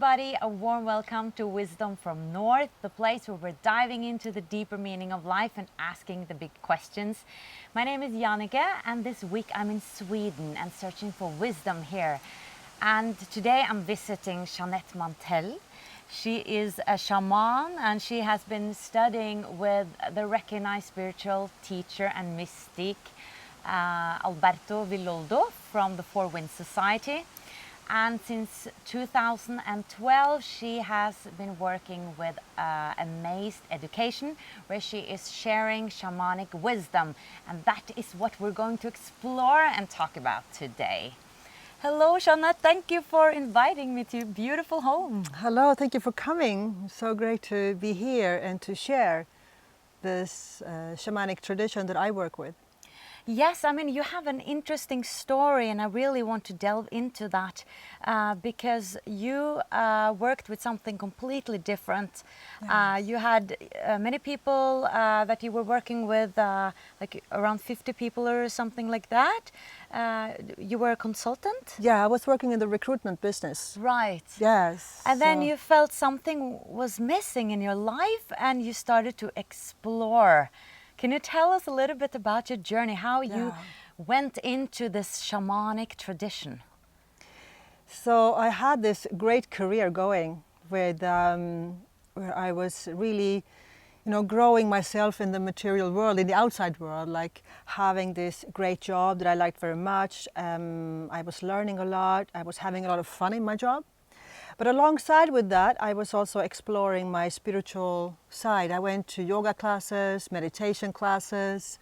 everybody, a warm welcome to Wisdom from North, the place where we're diving into the deeper meaning of life and asking the big questions. My name is Jannecke, and this week I'm in Sweden and searching for wisdom here. And today I'm visiting Jeanette Mantel. She is a shaman and she has been studying with the recognized spiritual teacher and mystic Alberto Villoldo from the Four Winds Society. And since 2012 she has been working with Amazed Education, where she is sharing shamanic wisdom, and that is what we're going to explore and talk about today. Hello Jeanette, thank you for inviting me to your beautiful home. Hello, thank you for coming. So great to be here and to share this shamanic tradition that I work with. Yes, I mean, you have an interesting story, and I really want to delve into that because you worked with something completely different. Yes. You had many people that you were working with, like around 50 people or something like that. You were a consultant? Yeah, I was working in the recruitment business. Right. Yes. And then you felt something was missing in your life and you started to explore. Can you tell us a little bit about your journey, how you went into this shamanic tradition? So I had this great career going with where I was really, growing myself in the material world, in the outside world, like having this great job that I liked very much. I was learning a lot. I was having a lot of fun in my job. But alongside with that, I was also exploring my spiritual side. I went to yoga classes, meditation classes,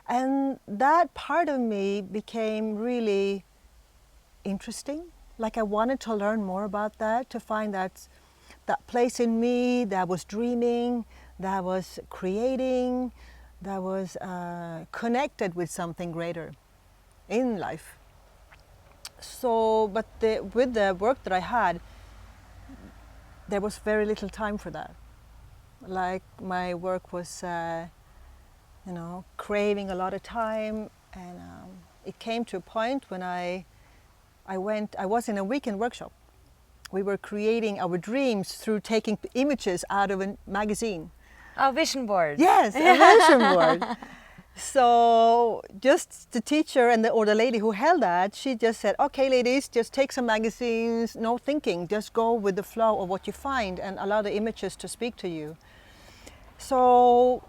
and that part of me became really interesting. Like I wanted to learn more about that, to find that place in me that was dreaming, that was creating, that was connected with something greater in life. So, but with the work that I had, there was very little time for that. Like my work was, craving a lot of time, and it came to a point when I was in a weekend workshop. We were creating our dreams through taking images out of a magazine. A vision board. Yes, a vision board. So just the teacher or the lady who held that, she just said, okay ladies, just take some magazines, no thinking, just go with the flow of what you find and allow the images to speak to you. So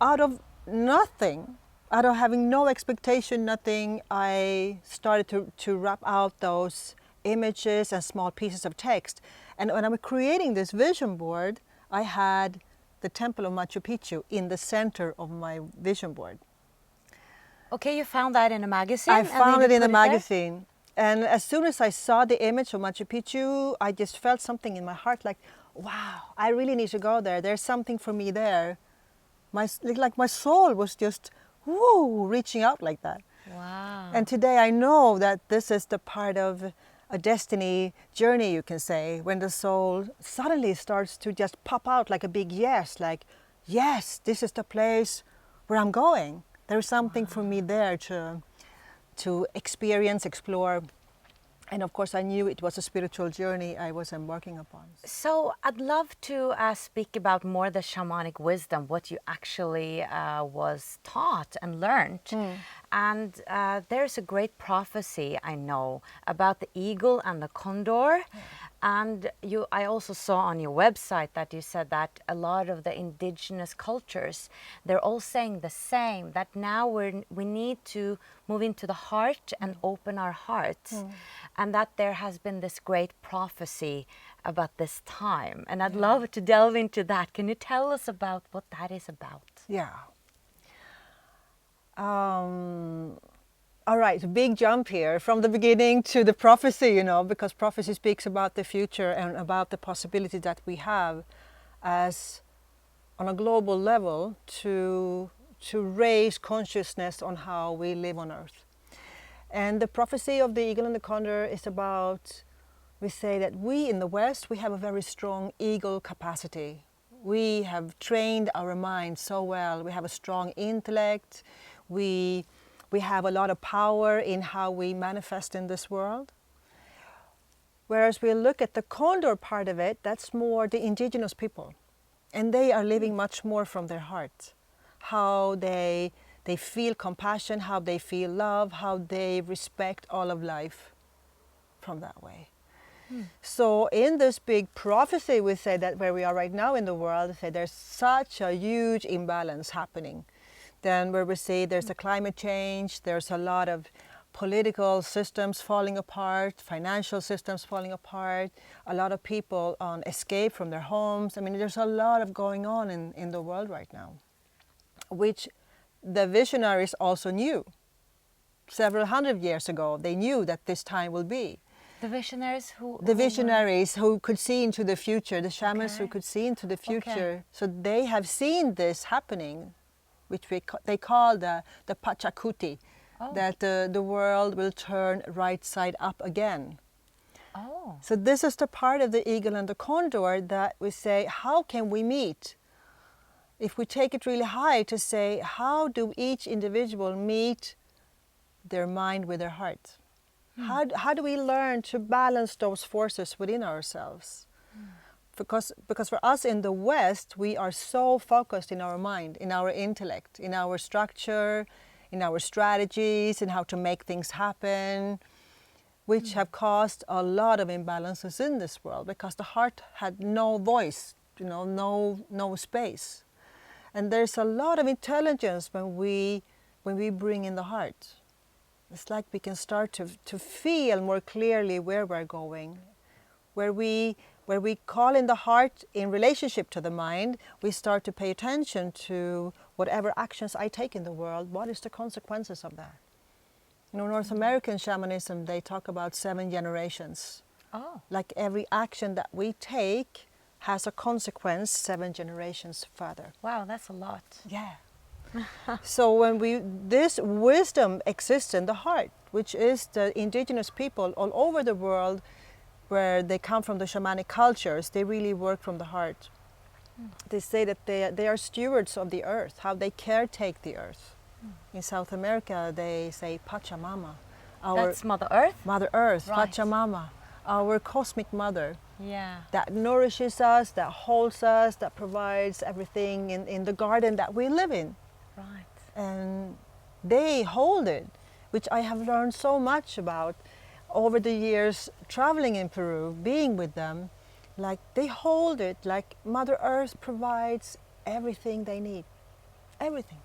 out of nothing, out of having no expectation, nothing, I started to wrap out those images and small pieces of text. And when I was creating this vision board, I had the Temple of Machu Picchu in the center of my vision board. Okay, you found that in a magazine? I found it in a magazine. And as soon as I saw the image of Machu Picchu, I just felt something in my heart like, wow, I really need to go there. There's something for me there. My soul was just, woo, reaching out like that. Wow. And today I know that this is the part of a destiny journey, you can say, when the soul suddenly starts to just pop out like a big yes, like, yes, this is the place where I'm going. There's something for me there to experience, explore. And of course I knew it was a spiritual journey I was embarking upon. So I'd love to speak about more the shamanic wisdom, what you actually was taught and learned. And there's a great prophecy, I know, about the eagle and the condor. And I also saw on your website that you said that a lot of the indigenous cultures, they're all saying the same, that now we need to move into the heart and open our hearts. And that there has been this great prophecy about this time. And I'd love to delve into that. Can you tell us about what that is about? Yeah. All right, a big jump here from the beginning to the prophecy, because prophecy speaks about the future and about the possibility that we have as on a global level to raise consciousness on how we live on Earth. And the prophecy of the eagle and the condor is about, we say that we in the West, we have a very strong eagle capacity. We have trained our mind so well. We have a strong intellect. We have a lot of power in how we manifest in this world. Whereas we look at the Condor part of it, that's more the indigenous people. And they are living much more from their heart. How they feel compassion, how they feel love, how they respect all of life from that way. So in this big prophecy, we say that where we are right now in the world, we say there's such a huge imbalance happening. Then where we say there's a climate change, there's a lot of political systems falling apart, financial systems falling apart, a lot of people on escape from their homes. I mean, there's a lot of going on in the world right now, which the visionaries also knew. Several hundred years ago, they knew that this time will be. The visionaries who? The visionaries who could see into the future, the shamans who could see into the future. So they have seen this happening, which they call the Pachacuti, that the world will turn right side up again. Oh. So this is the part of the eagle and the condor that we say, how can we meet? If we take it really high to say, how do each individual meet their mind with their heart? How do we learn to balance those forces within ourselves? Because for us in the West, we are so focused in our mind, in our intellect, in our structure, in our strategies, in how to make things happen, which have caused a lot of imbalances in this world because the heart had no voice, no space. And there's a lot of intelligence when we bring in the heart. It's like we can start to feel more clearly where we're going. Where we call in the heart in relationship to the mind, we start to pay attention to whatever actions I take in the world, what is the consequences of that? North American shamanism, they talk about 7 generations. Oh. Like every action that we take has a consequence 7 generations further. Wow, that's a lot. Yeah. So this wisdom exists in the heart, which is the indigenous people all over the world where they come from the shamanic cultures, they really work from the heart. They say that they are stewards of the earth, how they caretake the earth. In South America, they say Pachamama. That's Mother Earth? Mother Earth, right. Pachamama, our cosmic mother. Yeah. That nourishes us, that holds us, that provides everything in the garden that we live in. Right. And they hold it, which I have learned so much about over the years traveling in Peru, being with them. Like they hold it, like Mother Earth provides everything they need, everything.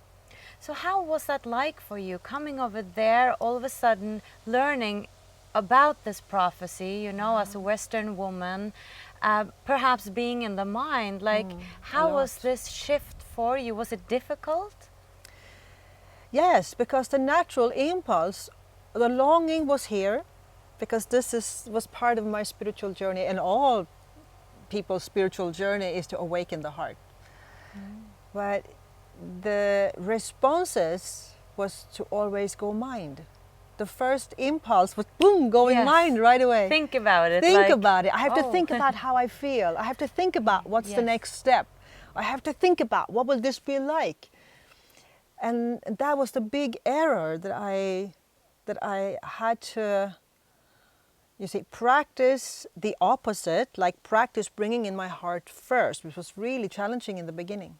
So how was that like for you, coming over there, all of a sudden learning about this prophecy, as a Western woman, perhaps being in the mind, like how was this shift for you? Was it difficult? Yes, because the natural impulse, the longing was here, because this was part of my spiritual journey, and all people's spiritual journey is to awaken the heart. But the responses was to always go mind. The first impulse was boom, going mind right away. Think about it. Think about it. I have to think about how I feel. I have to think about what's the next step. I have to think about what will this be like. And that was the big error that I had to, practice the opposite, like practice bringing in my heart first, which was really challenging in the beginning.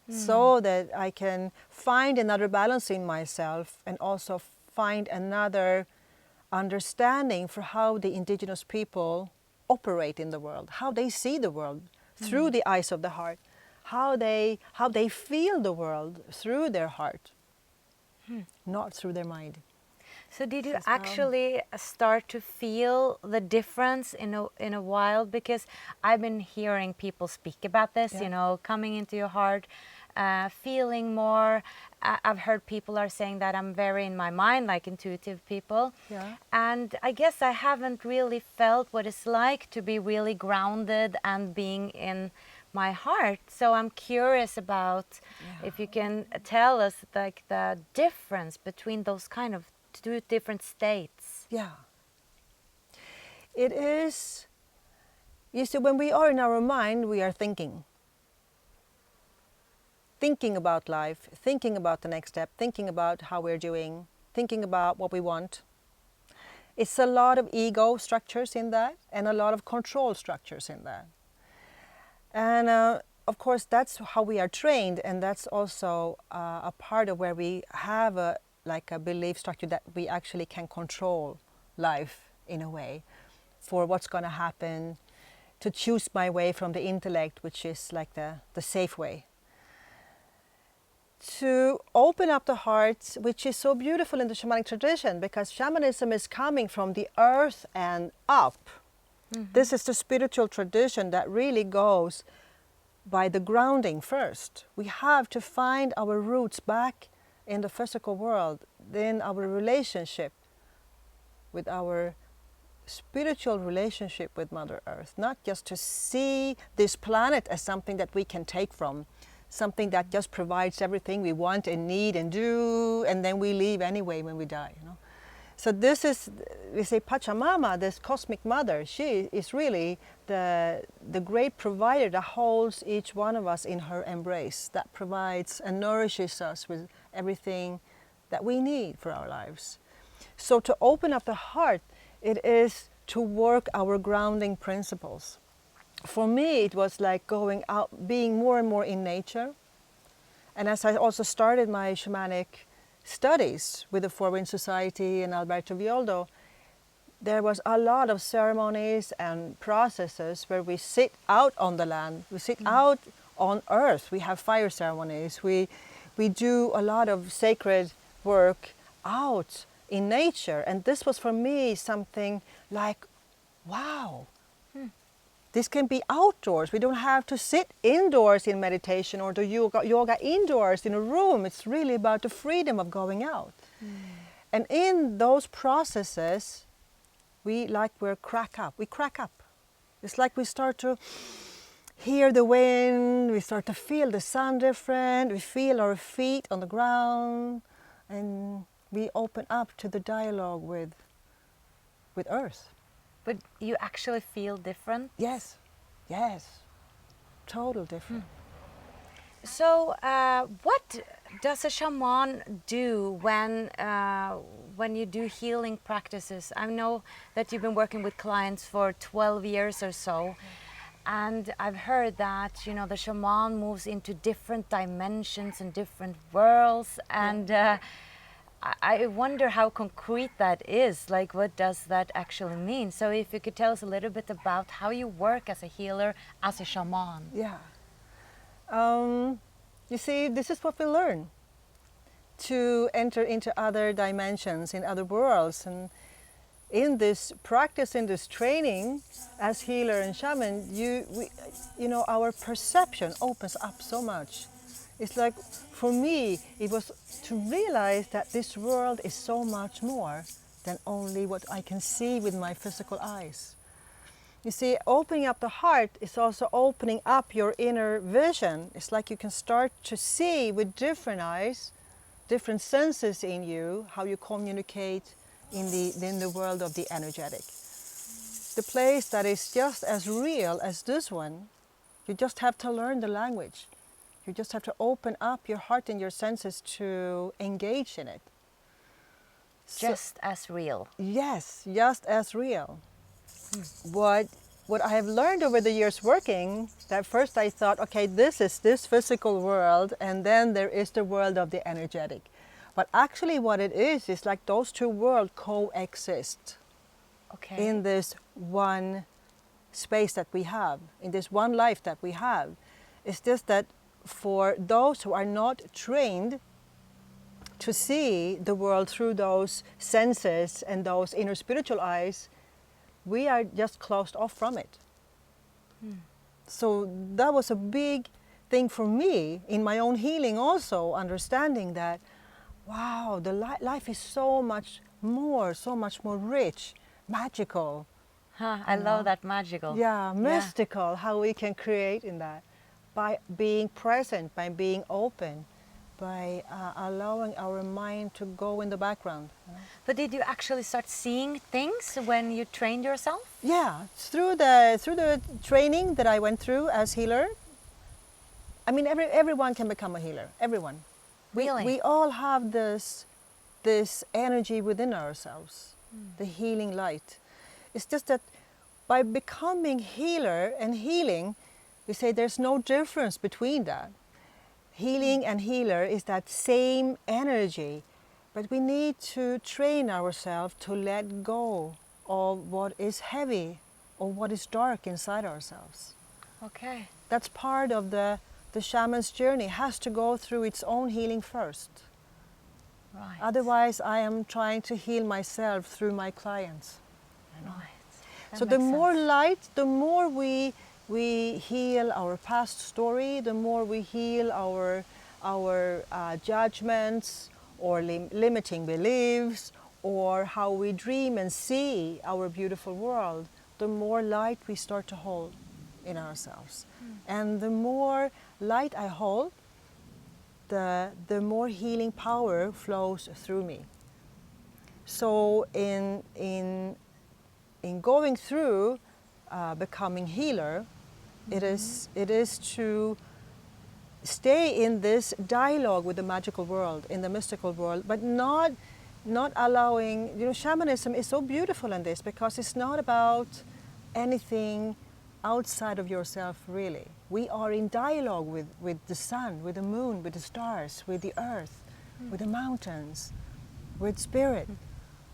So that I can find another balance in myself and also find another understanding for how the indigenous people operate in the world, how they see the world through the eyes of the heart, how they feel the world through their heart, not through their mind. So did you actually start to feel the difference in a while? Because I've been hearing people speak about this, coming into your heart, feeling more. I've heard people are saying that I'm very in my mind, like intuitive people. Yeah. And I guess I haven't really felt what it's like to be really grounded and being in my heart. So I'm curious about if you can tell us like the difference between those kind of 2 different states. Yeah. It is, you see, when we are in our mind, we are thinking. Thinking about life, thinking about the next step, thinking about how we're doing, thinking about what we want. It's a lot of ego structures in that and a lot of control structures in that. And of course, that's how we are trained, and that's also a part of where we have a belief structure that we actually can control life in a way for what's going to happen, to choose my way from the intellect, which is like the safe way. To open up the heart, which is so beautiful in the shamanic tradition, because shamanism is coming from the earth and up. Mm-hmm. This is the spiritual tradition that really goes by the grounding first. We have to find our roots back in the physical world, then our relationship with our spiritual relationship with Mother Earth, not just to see this planet as something that we can take from, something that just provides everything we want and need and do, and then we leave anyway when we die. You know? So this is, we say Pachamama, this cosmic mother, she is really the great provider that holds each one of us in her embrace, that provides and nourishes us with everything that we need for our lives. So to open up the heart, it is to work our grounding principles. For me, it was like going out, being more and more in nature. And as I also started my shamanic studies with the Four Winds Society and Alberto Villoldo, there was a lot of ceremonies and processes where we sit out on the land, we sit out on earth, we have fire ceremonies, we do a lot of sacred work out in nature. And this was for me something like, wow, this can be outdoors. We don't have to sit indoors in meditation or do yoga indoors in a room. It's really about the freedom of going out. And in those processes, we crack up. We crack up. It's like we start to hear the wind, we start to feel the sun different, we feel our feet on the ground, and we open up to the dialogue with Earth. But you actually feel different? Yes, yes, total different. So what does a shaman do when you do healing practices? I know that you've been working with clients for 12 years or so, and I've heard that, you know, the shaman moves into different dimensions and different worlds, and I wonder how concrete that is. Like, what does that actually mean? So if you could tell us a little bit about how you work as a healer, as a shaman. Yeah. You see, this is what we learn, to enter into other dimensions, in other worlds. And in this practice, in this training, as healer and shaman, you know, our perception opens up so much. It's like, for me, it was to realize that this world is so much more than only what I can see with my physical eyes. You see, opening up the heart is also opening up your inner vision. It's like you can start to see with different eyes, different senses in you, how you communicate in the world of the energetic. The place that is just as real as this one, you just have to learn the language. You just have to open up your heart and your senses to engage in it. Just as real. Yes, just as real. What I have learned over the years working, that first I thought, okay, this is this physical world, and then there is the world of the energetic. But actually what it is like those two worlds coexist in this one space that we have, in this one life that we have. It's just that for those who are not trained to see the world through those senses and those inner spiritual eyes, we are just closed off from it. So that was a big thing for me in my own healing also, understanding that, wow, the life is so much more rich, magical. I love that, magical. Yeah, mystical, how we can create in that. By being present, by being open, by allowing our mind to go in the background. But did you actually start seeing things when you trained yourself? Yeah, through the training that I went through as healer. I mean, everyone can become a healer. Everyone. Really? We all have this energy within ourselves. the healing light. It's just that by becoming healer and healing, we say there's no difference between that. Healing and healer is that same energy, but we need to train ourselves to let go of what is heavy or what is dark inside ourselves. Okay. That's part of the shaman's journey. It has to go through its own healing first. Right. Otherwise, I am trying to heal myself through my clients. Right. That So the makes more sense. light, the more we heal our past story, the more we heal our judgments or limiting beliefs, or how we dream and see our beautiful world, the more light we start to hold in ourselves. And the more light I hold, the more healing power flows through me. So in going through becoming healer, it is to stay in this dialogue with the magical world, in the mystical world, but not allowing, shamanism is so beautiful in this because it's not about anything outside of yourself really. We are in dialogue with the sun, with the moon, with the stars, with the earth, with the mountains, with spirit.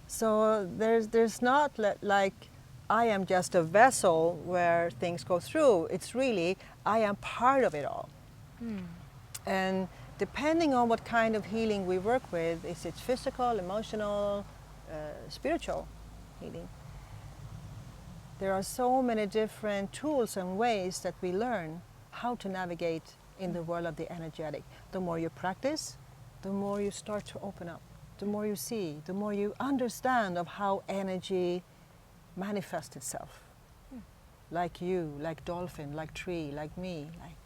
So there's not like I am just a vessel where things go through. It's really I am part of it all. And depending on what kind of healing we work with, is it physical, emotional, spiritual healing? There are so many different tools and ways that we learn how to navigate in the world of the energetic. The more you practice, the more you start to open up. The more you see, the more you understand of how energy manifests itself. Like you, like dolphin, like tree, like me, like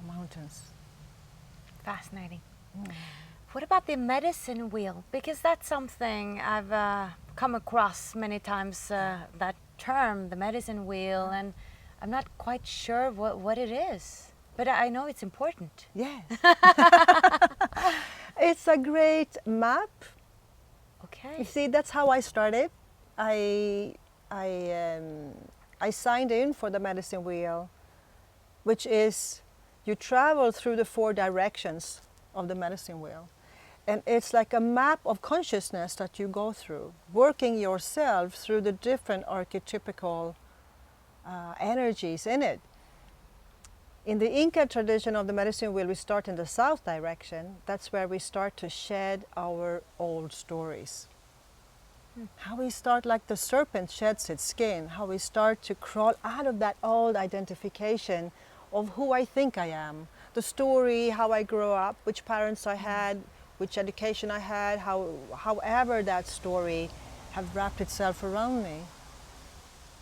mountains. Fascinating. What about the medicine wheel? Because that's something I've come across many times, that term, the medicine wheel, and I'm not quite sure what it is. But I know it's important. Yes. It's a great map. Okay. You see, that's how I started. I signed in for the medicine wheel, which is you travel through the 4 directions of the medicine wheel. And it's like a map of consciousness that you go through, working yourself through the different archetypical energies in it. In the Inca tradition of the medicine wheel, we start in the south direction. That's where we start to shed our old stories. How we start like the serpent sheds its skin, how we start to crawl out of that old identification of who I think I am, the story, how I grew up, which parents I had, which education I had, however that story have wrapped itself around me.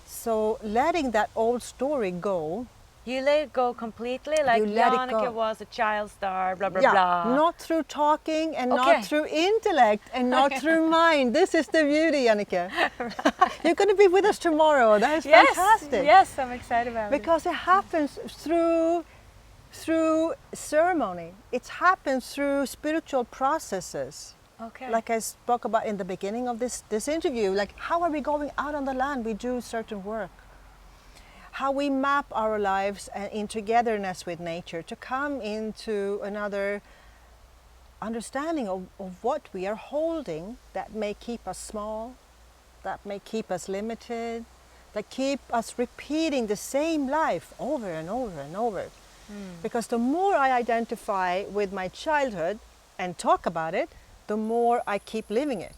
So letting that old story go. You let it go completely, like You let it Jannecke go. was a child star, blah, blah, Yeah, blah. not through talking and Okay. not through intellect and not through mind. This is the beauty, Jannecke. You're going to be with us tomorrow. That is fantastic. Yes, I'm excited about it. Because it happens through ceremony. It happens through spiritual processes. Okay. Like I spoke about in the beginning of this interview, like how are we going out on the land? We do certain work. How we map our lives in togetherness with nature to come into another understanding of what we are holding that may keep us small, that may keep us limited, that keep us repeating the same life over and over and over. Because the more I identify with my childhood and talk about it, the more I keep living it.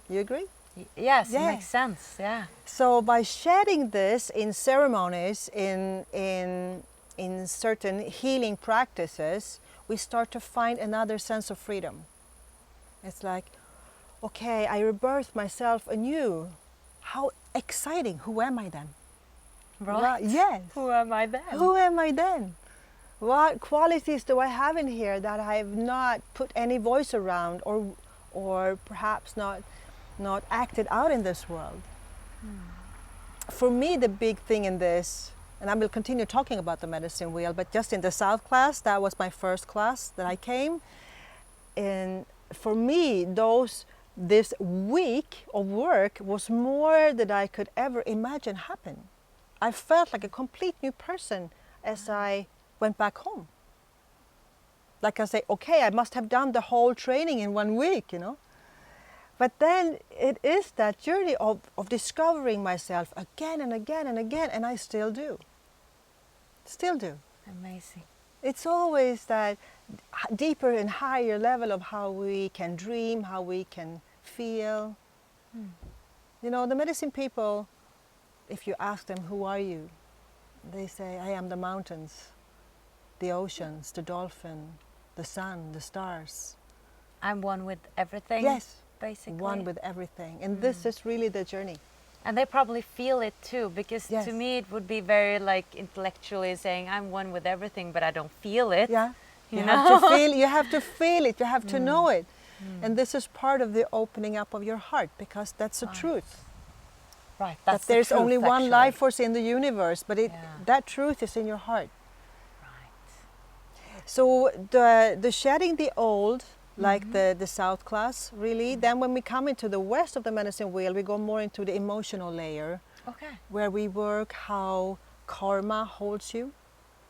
You agree? Yes, Yeah. it makes sense, yeah. So by shedding this in ceremonies, in certain healing practices, we start to find another sense of freedom. It's like, okay, I rebirth myself anew. How exciting! Who am I then? Right. Yes. Who am I then? Who am I then? What qualities do I have in here that I have not put any voice around, or perhaps not acted out in this world? For me, the big thing in this, and I will continue talking about the medicine wheel, but just in the South class, that was my first class that I came. And for me, those this week of work was more than I could ever imagine happen. I felt like a complete new person as I went back home. Like I say, okay, I must have done the whole training in 1 week, you know. But then it is that journey of discovering myself again and again and again, and I still do. Still do. Amazing. It's always that deeper and higher level of how we can dream, how we can feel. You know, the medicine people, if you ask them, who are you? They say, I am the mountains, the oceans, the dolphin, the sun, the stars. I'm one with everything. Yes, basically. one with everything. And this is really the journey. And they probably feel it too, because Yes. to me it would be very like intellectually saying I'm one with everything, but I don't feel it. Yeah, You you know? have to feel. You have to feel it. You have to know it. And this is part of the opening up of your heart, because that's the truth. Right. That That's the there's truth, only one actually. life force in the universe, but Yeah. that truth is in your heart. Right. So the shedding the old, like the South class, really. Then when we come into the west of the medicine wheel, we go more into the emotional layer, Okay. where we work how karma holds you,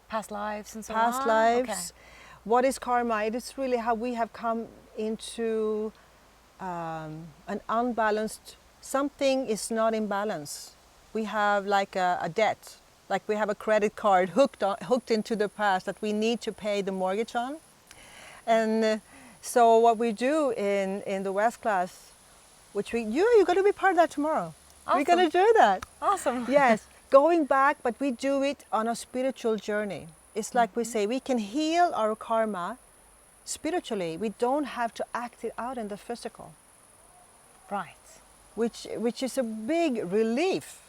Past lives and so on. past lives. Okay. What is karma? It is really how we have come into an unbalanced, something is not in balance. We have like a debt, like we have a credit card hooked into the past that we need to pay the mortgage on. And so what we do in the West class, which you're going to be part of that tomorrow. Awesome. We're going to do that. Awesome. Yes, going back, but we do it on a spiritual journey. It's like we say, we can heal our karma spiritually. We don't have to act it out in the physical, Right. which is a big relief.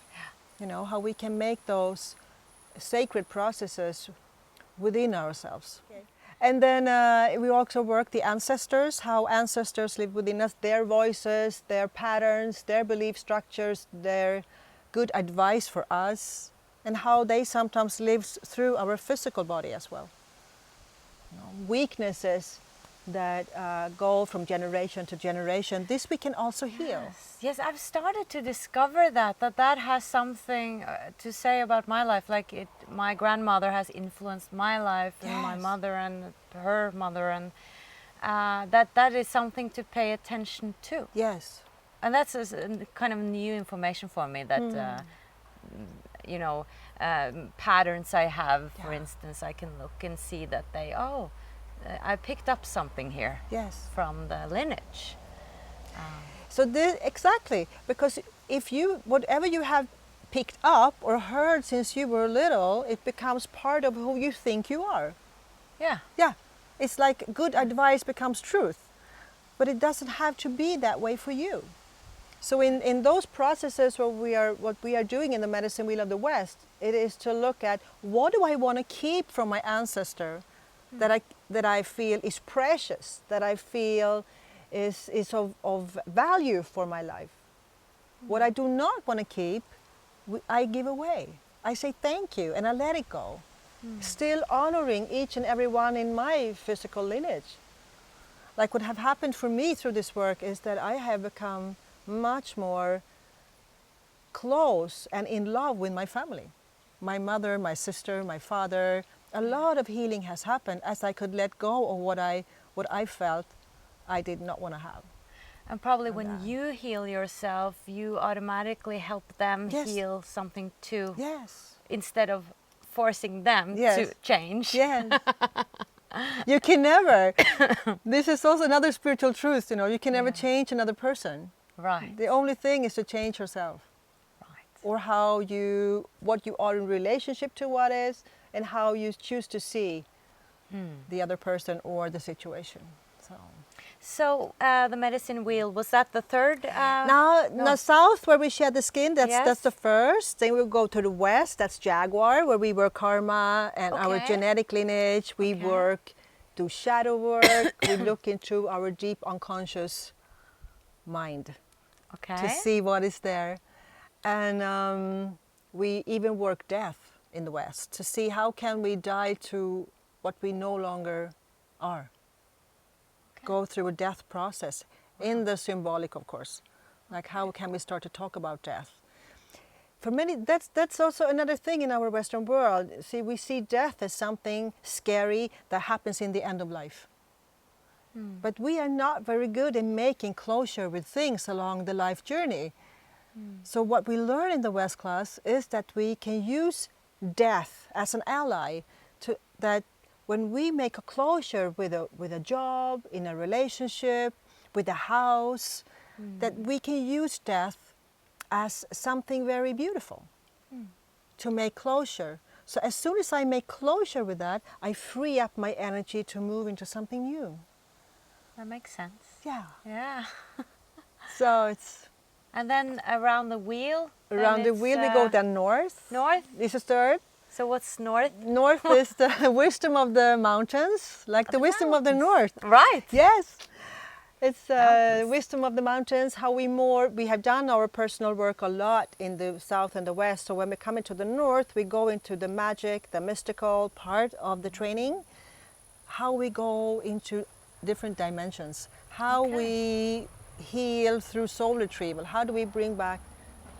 You know, how we can make those sacred processes within ourselves. Okay. And then we also work the ancestors, how ancestors live within us, their voices, their patterns, their belief structures, their good advice for us, and how they sometimes live through our physical body as well. You know, weaknesses that go from generation to generation, this we can also heal. Yes, I've started to discover that has something to say about my life. Like my grandmother has influenced my life, and my Yes. mother and her mother, and that is something to pay attention to. Yes. And that's kind of new information for me. That you know, patterns I have. For instance, I can look and see that I picked up something here. Yes. From the lineage. So this, exactly, because if whatever you have picked up or heard since you were little, it becomes part of who you think you are. Yeah. Yeah, it's like good advice becomes truth, but it doesn't have to be that way for you. So in those processes what we are doing in the medicine wheel of the West, it is to look at what do I want to keep from my ancestor that I feel is precious, that I feel is of value for my life. What I do not want to keep, I give away. I say thank you and I let it go. Still honoring each and every one in my physical lineage. Like what have happened for me through this work is that I have become much more close and in love with my family. My mother, my sister, my father. A lot of healing has happened as I could let go of what I felt I did not want to have. And probably when you heal yourself, you automatically help them Yes. heal something too. Yes. Instead of forcing them Yes. to change. Yes. You can never. This is also another spiritual truth, you know, you can never change another person. Right. The only thing is to change yourself. Right. Or what you are in relationship to what is, and how you choose to see the other person or the situation. So the medicine wheel, was that the third? Now south where we shed the skin, Yes. that's the first. Then we'll go to the west, that's Jaguar, where we work karma and our Okay. genetic lineage. We Okay. work, do shadow work, we look into our deep unconscious mind Okay. to see what is there. And we even work death in the west to see how can we die to what we no longer are. Go through a death process. in the symbolic, of course. Like how can we start to talk about death? For many, that's also another thing in our Western world. See, we see death as something scary that happens in the end of life. But we are not very good in making closure with things along the life journey. So what we learn in the West class is that we can use death as an ally, to that when we make a closure with a job, in a relationship, with a house, that we can use death as something very beautiful to make closure. So as soon as I make closure with that, I free up my energy to move into something new. That makes sense. Yeah. Yeah. So it's And then around the wheel? around the wheel we go then north. North? This is third. So what's north? North is the wisdom of the mountains, like the wisdom of the north. Right. Yes. It's Mountains. wisdom of the mountains, how we have done our personal work a lot in the south and the west. So when we come into the north, we go into the magic, the mystical part of the training, how we go into different dimensions, how we heal through soul retrieval, how do we bring back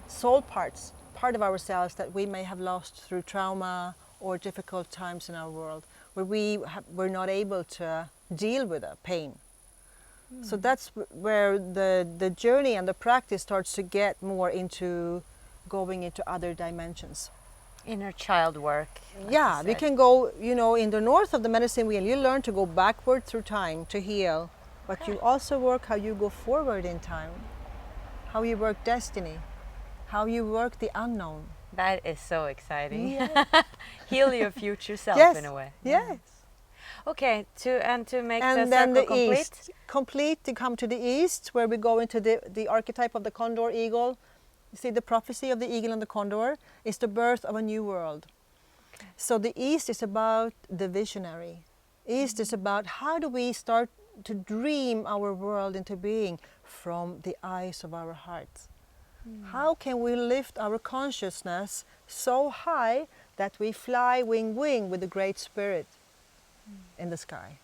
soul parts, part of ourselves that we may have lost through trauma or difficult times in our world, where we're not able to deal with the pain. So that's where the journey and the practice starts to get more into going into other dimensions. Inner child work. like Yeah, you we said. can go, in the north of the medicine wheel, you learn to go backward through time to heal, but you also work how you go forward in time, how you work destiny, how you work the unknown. That is so exciting. Yeah. Heal your future self Yes, in a way. yes. Okay, to make the And then circle the complete. east, complete to come to the east, where we go into the archetype of the Condor eagle. You see, the prophecy of the eagle and the condor is the birth of a new world. Okay. So the east is about the visionary. East is about how do we start to dream our world into being from the eyes of our hearts. How can we lift our consciousness so high that we fly wing with the great spirit in the sky?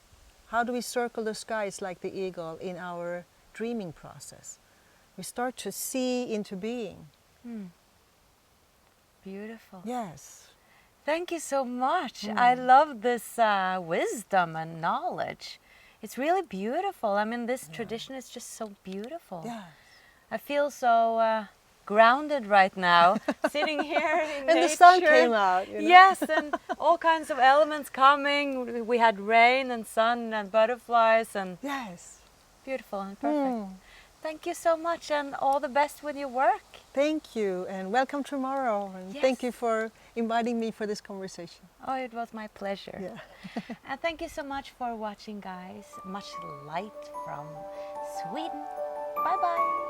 How do we circle the skies like the eagle in our dreaming process? We start to see into being. Beautiful. Yes. Thank you so much. I love this wisdom and knowledge. It's really beautiful. I mean, this tradition is just so beautiful. Yeah. I feel so grounded right now, sitting here in And nature. the sun came out. Yes, and all kinds of elements coming. We had rain and sun and butterflies and Yes. beautiful and perfect. Thank you so much and all the best with your work. Thank you and welcome tomorrow. And thank you Yes. for inviting me for this conversation. Oh, it was my pleasure. Yeah. And thank you so much for watching, guys. Much light from Sweden. Bye-bye.